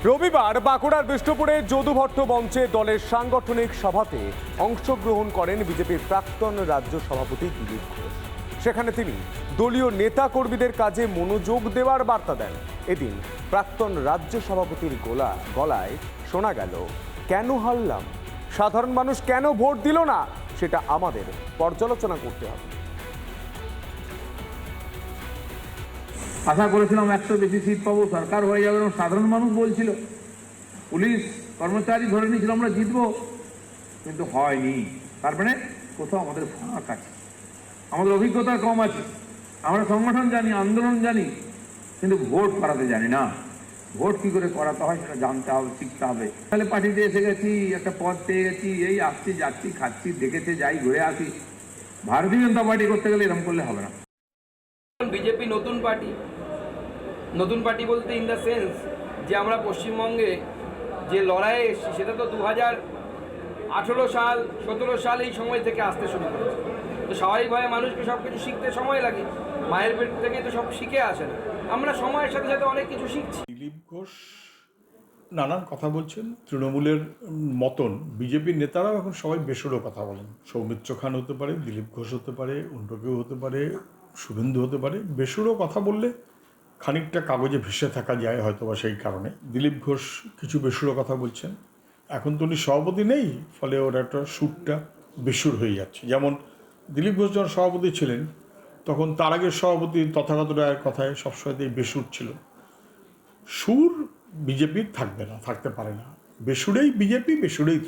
রবিবার বাঁকুড়ার বিষ্ণুপুরে যদুভট্ট মঞ্চে দলের সাংগঠনিক সভাতে অংশগ্রহণ করেন বিজেপির প্রাক্তন রাজ্য সভাপতি দিলীপ ঘোষ। সেখানে তিনি দলীয় নেতা কর্মীদের কাজে মনোযোগ দেওয়ার বার্তা দেন। এদিন প্রাক্তন রাজ্য সভাপতির গলায় শোনা গেল, কেন হারলাম, সাধারণ মানুষ কেন ভোট দিল না, সেটা আমাদের পর্যালোচনা করতে হবে। আশা করেছিলাম 100 বেশি সিট পাবো, সরকার হয়ে যাবে, সাধারণ মানুষ বলছিল, পুলিশ কর্মচারী ধরে নিয়েছিল আমরা জিতবো, কিন্তু হয়নি। তার মানে কোথাও আমাদের ফাঁক আছে, আমাদের অভিজ্ঞতা কম আছে, আমরা সংগঠন জানি, আন্দোলন জানি, কিন্তু ভোট করাতে জানি না। ভোট কি করে করাতে হয় সেটা জানতে হবে, শিখতে হবে। তাহলে পার্টিতে এসে গেছি, একটা পদ পেয়ে গেছি, এই আসছি যাচ্ছি খাচ্ছি, দেখেছে যাই ঘুরে আসি। ভারতীয় জনতা পার্টি করতে গেলে এরকম করলে হবে না। বিজেপি নতুন পার্টি বলতে ইন দ্য সেন্স যে আমরা পশ্চিমবঙ্গে যে লড়াইয়ে এসেছি সেটা তো 2018 সাল 17 সাল এই সময় থেকে আসতে শুরু করেছে। তো স্বাভাবিকভাবে মানুষকে সব কিছু শিখতে সময় লাগে, মায়ের পেট থেকে তো সব শিখে আসে না, আমরা সময়ের সাথে সাথে অনেক কিছু শিখছি। দিলীপ ঘোষ নানান কথা বলছেন, তৃণমূলের মতন বিজেপির নেতারাও এখন সবাই বেসুরো কথা বলেন। সৌমিত্র খান হতে পারে, দিলীপ ঘোষ হতে পারে, অন্য কেউ হতে পারে, শুভেন্দু হতে পারে। বেসুরো কথা বললে খানিকটা কাগজে ভেসে থাকা যায় হয়তোবা, সেই কারণে দিলীপ ঘোষ কিছু বেসুরো কথা বলছেন। এখন তো উনি সভাপতি নেই, ফলে ওর একটা সুরটা বেসুর হয়ে যাচ্ছে। যেমন দিলীপ ঘোষ যখন সভাপতি ছিলেন তখন তার আগের সভাপতি তথাগত রায়ের কথায় সবসময়তেই বেসুর ছিল। সুর বিজেপির থাকবে না, থাকতে পারে না। বেসুরেই বিজেপি, বেসুরেই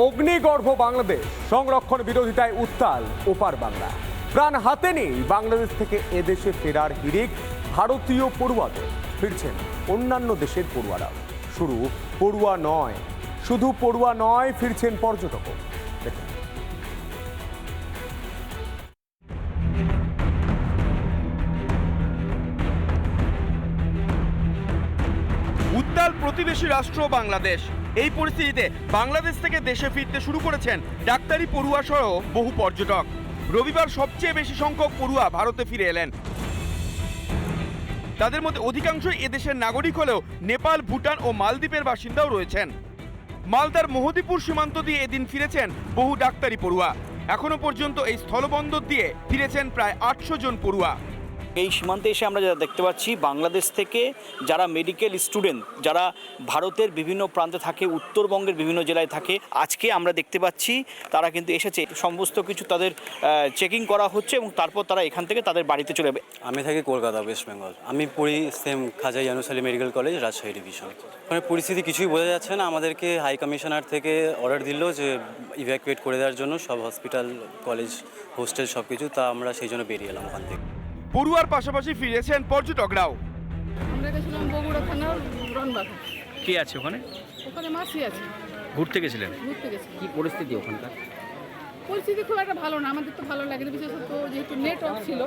অগ্নিগর্ভ বাংলাদেশ, সংরক্ষণ বিরোধিতায় উত্তাল ওপার বাংলা। প্রাণ হাতে নেই বাংলাদেশ থেকে এদেশে ফেরার হিড়িক ভারতীয় পড়ুয়াদের। ফিরছেন অন্যান্য দেশের পড়ুয়ারাও। শুধু পড়ুয়া নয়, ফিরছেন পর্যটকও। দেখুন। উত্তাল প্রতিবেশী রাষ্ট্র বাংলাদেশ। এই পরিস্থিতিতে বাংলাদেশ থেকে দেশে ফিরতে শুরু করেছেন ডাক্তারি পড়ুয়া সহ বহু পর্যটক। রবিবার সবচেয়ে বেশি সংখ্যক পড়ুয়া ভারতে ফিরে এলেন। তাদের মধ্যে অধিকাংশই এদেশের নাগরিক হলেও নেপাল, ভুটান ও মালদ্বীপের বাসিন্দাও রয়েছেন। মালদার মহদীপুর সীমান্ত দিয়ে এদিন ফিরেছেন বহু ডাক্তারি পড়ুয়া। এখনো পর্যন্ত এই স্থলবন্দর দিয়ে ফিরেছেন প্রায় 800 জন পড়ুয়া। এই সীমান্তে এসে আমরা যারা দেখতে পাচ্ছি, বাংলাদেশ থেকে যারা মেডিকেল স্টুডেন্ট, যারা ভারতের বিভিন্ন প্রান্তে থাকে, উত্তরবঙ্গের বিভিন্ন জেলায় থাকে, আজকে আমরা দেখতে পাচ্ছি তারা কিন্তু এসেছে। সমস্ত কিছু তাদের চেকিং করা হচ্ছে এবং তারপর তারা এখান থেকে তাদের বাড়িতে চলে যাবে। আমি থাকি কলকাতা, ওয়েস্ট বেঙ্গল। আমি পড়ি সেম Khaja Yunus Ali Medical College, Rajshahi division. মানে পরিস্থিতি কিছুই বোঝা যাচ্ছে না। আমাদেরকে হাই কমিশনার থেকে অর্ডার দিল যে ইভ্যাকুয়েট করে দেওয়ার জন্য সব হসপিটাল, কলেজ, হোস্টেল সব কিছু। তা আমরা সেই জন্য বেরিয়ে এলাম ওখান থেকে। পড়ুয়ার পাশাপাশি ফিরেছেন পর্যটকরাও। আমরা গেছিলাম বগুড়া থানার রনবাগ। কে আছে ওখানে? ওখানে মাসি আছে। ঘুরতে গেছিলেন? ঘুরতে গেছি। কি পরিস্থিতি ওখানকার? পরিস্থিতি খুব একটা ভালো না, আমাদের তো ভালো লাগেনি, বিশেষত যেহেতু নেট অফ ছিল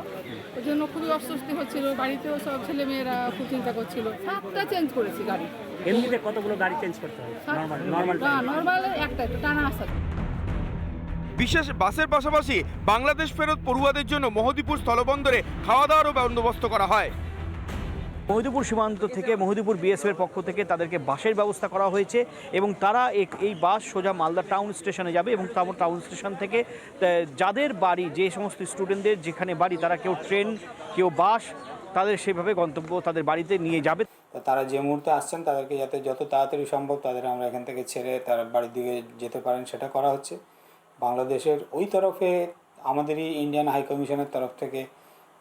ওই জন্য খুবই অস্বস্তি হচ্ছিল। বাড়িতেও সব ছেলেমেয়েরা খুব চিন্তা করছিল। 7টা চেঞ্জ করেছি গাড়ি। এমনিতে কতগুলো গাড়ি চেঞ্জ করতে হয়? নর্মাল একটা একটু টানা আসা। বিশেষ বাসের পাশাপাশি বাংলাদেশ ফেরত পড়ুয়াদের জন্য মহদীপুর স্থলবন্দরে খাওয়া দাওয়ারও বন্দোবস্ত করা হয়। মহদীপুর সীমান্ত থেকে, মহদীপুর বিএসএফের পক্ষ থেকে তাদেরকে বাসের ব্যবস্থা করা হয়েছে এবং তারা এই বাস সোজা মালদা টাউন স্টেশনে যাবে এবং তারপর টাউন স্টেশন থেকে যাদের বাড়ি, যে সমস্ত স্টুডেন্টদের যেখানে বাড়ি, তারা কেউ ট্রেন, কেউ বাস, তাদের সেভাবে গন্তব্য তাদের বাড়িতে নিয়ে যাবে। তারা যে মুহূর্তে আসছেন তাদেরকে যাতে যত তাড়াতাড়ি সম্ভব তাদের আমরা এখান থেকে ছেড়ে তার বাড়ির দিকে যেতে পারেন সেটা করা হচ্ছে। বাংলাদেশের ওই তরফে আমাদেরই ইন্ডিয়ান হাই কমিশনের তরফ থেকে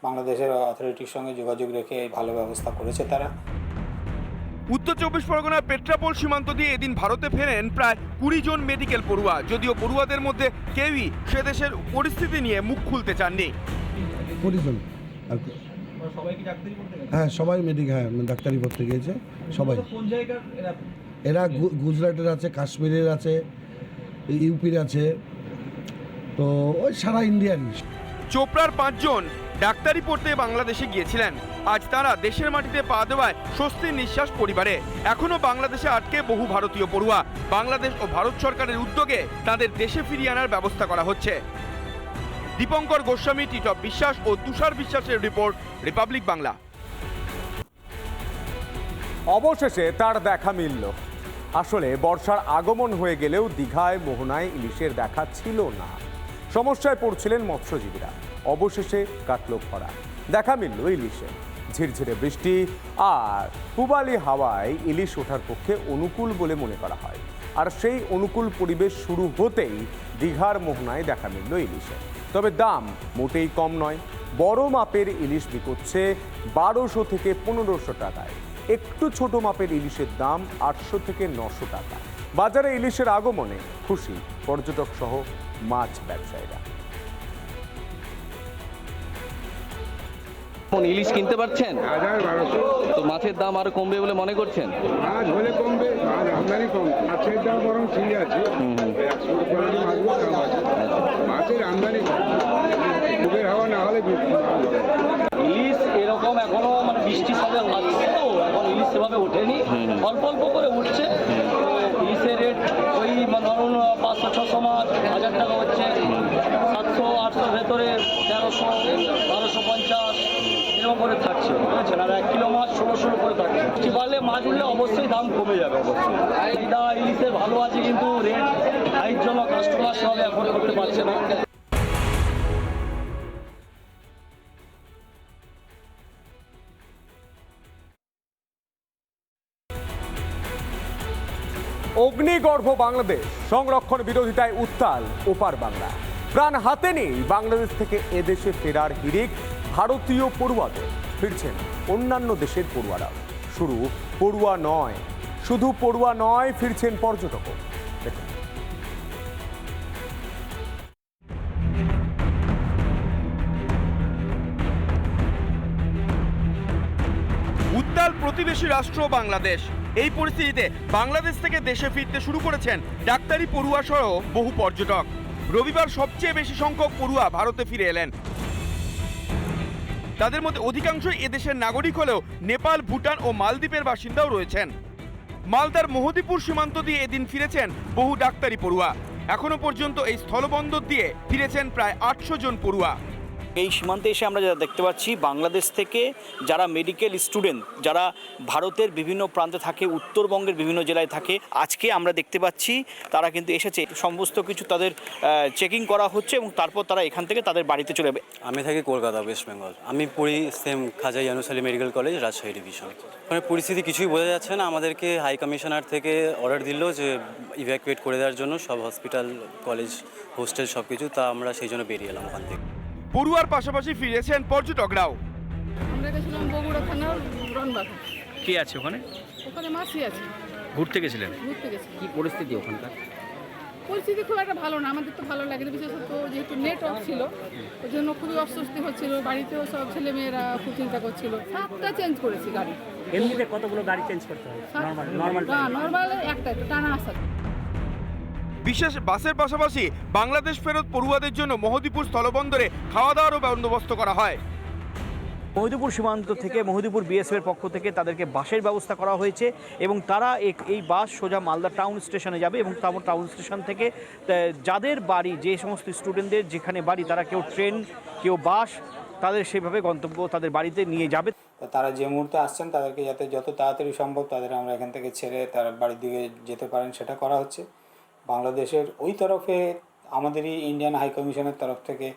বাংলাদেশের অথরিটির সঙ্গে যোগাযোগ রেখে ভালো ব্যবস্থা করেছে তারা। উত্তর 24 পরগনার পেট্রাপোল সীমান্ত দিয়ে এদিন ভারতে ফেরেন প্রায় 20 জন মেডিকেল পড়ুয়া। যদিও পড়ুয়াদের মধ্যে কেউই সে দেশের পরিস্থিতি নিয়ে মুখ খুলতে চাননি। হ্যাঁ, সবাই ডাক্তারি পড়তে গিয়েছে সবাই। এরা গুজরাটের আছে, কাশ্মীরের আছে, ইউপির আছে, তো ওই সারা ইন্ডিয়ারই। চোপড়ার 5 জন ডাক্তারি পড়তে বাংলাদেশে গিয়েছিলেন। আজ তারা দেশের মাটিতে পা দেওয়ায় স্বস্তির নিঃশ্বাস পরিবারে। এখনো বাংলাদেশে আটকে বহু ভারতীয় পড়ুয়া। বাংলাদেশ ও ভারত সরকারের উদ্যোগে তাদের দেশে ফিরিয়ে আনার ব্যবস্থা করা হচ্ছে। দীপঙ্কর গোস্বামী, টিটপ বিশ্বাস ও তুষার বিশ্বাসের রিপোর্ট, রিপাবলিক বাংলা। অবশেষে তার দেখা মিলল। আসলে বর্ষার আগমন হয়ে গেলেও দীঘায় মোহনায় ইলিশের দেখা ছিল না। সমস্যায় পড়ছিলেন মৎস্যজীবীরা। অবশেষে কাটল খরা, দেখা মিলল ইলিশের। ঝিরঝিরে বৃষ্টি আর পূবালি হাওয়ায় ইলিশ ওঠার পক্ষে অনুকূল বলে মনে করা হয়। আর সেই অনুকূল পরিবেশ শুরু হতেই দীঘার মোহনায় দেখা মিলল ইলিশের। তবে দাম মোটেই কম নয়। বড় মাপের ইলিশ বিকোচ্ছে 1200 থেকে 1500 টাকায়। একটু ছোট মাপের ইলিশের দাম 800 থেকে 900 টাকা। বাজারে ইলিশের আগমনে খুশি পর্যটক সহ মাছ ব্যবসায়ীরা। ইলিশ কিনতে পারছেন? তো মাছের দাম আরো কমবে বলে মনে করছেন? মাছ হলে কমবে, মাছ আমদানি কম, মাছের দাম বরং ঠিক আছে। মাছের আমদানি খুবের হাওয়া না হলে ইলিশ এরকম এখনো মানে বৃষ্টি সবে লাগছে, তো এখন ইলিশ সেভাবে ওঠেনি, অল্প অল্প করে উঠছে। ইলিশের রেট ওই ধরুন 500-600 মাছ 1000 টাকা হচ্ছে, 700-800 ভেতরে 1300-1250 এরকম করে থাকছে, বুঝেছেন। আর 1 কিলো মাছ 1600 করে থাকছে। বৃষ্টি বাড়লে মাছ উঠলে অবশ্যই দাম কমে যাবে। অবশ্যই চাহিদা ইলিশের ভালো আছে, কিন্তু রেট হাইয়ের জন্য কাস্টমার সবাই অ্যাফোর্ড করতে পারছে না। অগ্নিগর্ভ বাংলাদেশ সংরক্ষণ বিরোধিতায় উত্তাল ওপার বাংলা। প্রাণ হাতে নেই বাংলাদেশ থেকে এদেশে ফেরার হিড়িক ভারতীয় পড়ুয়াদের। ফিরছেন অন্যান্য দেশের পড়ুয়ারাও। শুধু পড়ুয়া নয়, ফিরছেন পর্যটকও। দেখুন। উত্তাল প্রতিবেশী রাষ্ট্র বাংলাদেশ। এই পরিস্থিতিতে বাংলাদেশ থেকে দেশে ফিরতে শুরু করেছেন ডাক্তারি পড়ুয়া সহ বহু পর্যটক। রবিবার সবচেয়ে বেশি সংখ্যক পড়ুয়া ভারতে ফিরে এলেন। তাদের মধ্যে অধিকাংশই এদেশের নাগরিক হলেও নেপাল, ভুটান ও মালদ্বীপের বাসিন্দাও রয়েছেন। মালদার মোহদীপুর সীমান্ত দিয়ে এদিন ফিরেছেন বহু ডাক্তারি পড়ুয়া। এখনো পর্যন্ত এই স্থলবন্দর দিয়ে ফিরেছেন প্রায় 800 জন পড়ুয়া। এই সীমান্তে এসে আমরা যা দেখতে পাচ্ছি, বাংলাদেশ থেকে যারা মেডিকেল স্টুডেন্ট, যারা ভারতের বিভিন্ন প্রান্তে থাকে, উত্তরবঙ্গের বিভিন্ন জেলায় থাকে, আজকে আমরা দেখতে পাচ্ছি তারা কিন্তু এসেছে। সমস্ত কিছু তাদের চেকিং করা হচ্ছে এবং তারপর তারা এখান থেকে তাদের বাড়িতে চলে যাবে। আমি থাকি কলকাতা, ওয়েস্ট বেঙ্গল। আমি পড়ি সেম Khaja Yunus Ali Medical College, Rajshahi division. মানে পরিস্থিতি কিছুই বোঝা যাচ্ছে না। আমাদেরকে হাই কমিশনার থেকে অর্ডার দিল যে ইভ্যাকুয়েট করে দেওয়ার জন্য সব হসপিটাল, কলেজ, হোস্টেল সব কিছু। তা আমরা সেই জন্য বেরিয়ে এলাম ওখান থেকে। পড়ুয়ার পাশাপাশি ফিরেছেন পর্যটকরাও। আমরা গেছিলাম বগুড়া থানার রনবাগ। কি আছে ওখানে? ওখানে মাছই আছে। ঘুরতে গেছিলেন? ঘুরতে গেছি। কি পরিস্থিতি ওখানকার? পরিস্থিতি খুব একটা ভালো না, আমাদের তো ভালো লাগে না, বিশেষত যেহেতু নেট অফ ছিল ওই জন্য খুবই অস্বস্তি হচ্ছিল। বাড়িতেও সব ছেলেমেয়েরা খুব চিন্তা করছিল। 7টা চেঞ্জ করেছি গাড়ি। এমনিতে কতগুলো গাড়ি চেঞ্জ করতে হয়? নর্মাল একটা টানা আসা। বিশেষ বাসের পাশাপাশি বাংলাদেশ ফেরত পড়ুয়াদের জন্য মোহদীপুর স্থলবন্দরে খাওয়া দাওয়ারও বন্দোবস্ত করা হয়। মহিদীপুর সীমান্ত থেকে মহিদীপুর বিএসএফের পক্ষ থেকে তাদেরকে বাসের ব্যবস্থা করা হয়েছে এবং তারা এই বাস সোজা মালদা টাউন স্টেশনে যাবে এবং তারপর টাউন স্টেশন থেকে যাদের বাড়ি, যে সমস্ত স্টুডেন্টদের যেখানে বাড়ি, তারা কেউ ট্রেন, কেউ বাস, তাদের সেভাবে গন্তব্য তাদের বাড়িতে নিয়ে যাবে। তারা যে মুহূর্তে আসছেন তাদেরকে যাতে যত তাড়াতাড়ি সম্ভব তাদের আমরা এখান থেকে ছেড়ে তার বাড়ির দিকে যেতে পারেন সেটা করা হচ্ছে। বাংলাদেশের ওই তরফে আমাদেরই ইন্ডিয়ান হাই কমিশনের তরফ থেকে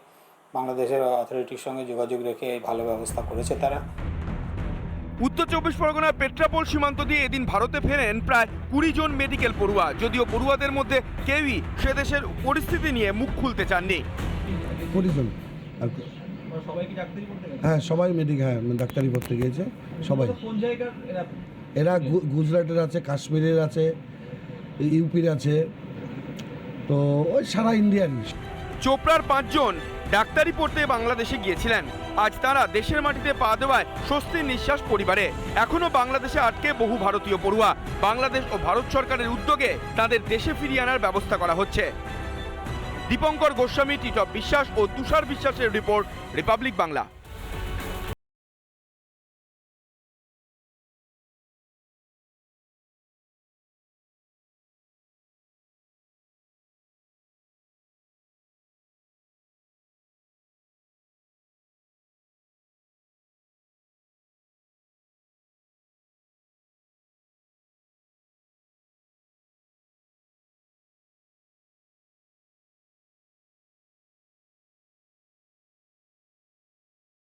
বাংলাদেশের অথরিটির সঙ্গে যোগাযোগ রেখে ভালো ব্যবস্থা করেছে তারা। উত্তর 24 পরগনার পেট্রাপোল সীমান্ত দিয়ে এদিন ভারতে ফেরেন প্রায় 20 জন মেডিকেল পড়ুয়া। যদিও পড়ুয়াদের মধ্যে কেউই সে দেশের পরিস্থিতি নিয়ে মুখ খুলতে চাননি। 20 জন। হ্যাঁ, সবাই ডাক্তারি পড়তে গিয়েছে সবাই। এরা গুজরাটের আছে, কাশ্মীরের আছে, ইউপির আছে, তো ওই সারা ইন্ডিয়ারই। চোপড়ার 5 জন ডাক্তারি পড়তে বাংলাদেশে গিয়েছিলেন। আজ তারা দেশের মাটিতে পা দেওয়ায় স্বস্তির নিঃশ্বাস পরিবারে। এখনো বাংলাদেশে আটকে বহু ভারতীয় পড়ুয়া। বাংলাদেশ ও ভারত সরকারের উদ্যোগে তাদের দেশে ফিরিয়ে আনার ব্যবস্থা করা হচ্ছে। দীপঙ্কর গোস্বামী, টিটপ বিশ্বাস ও তুষার বিশ্বাসের রিপোর্ট, রিপাবলিক বাংলা।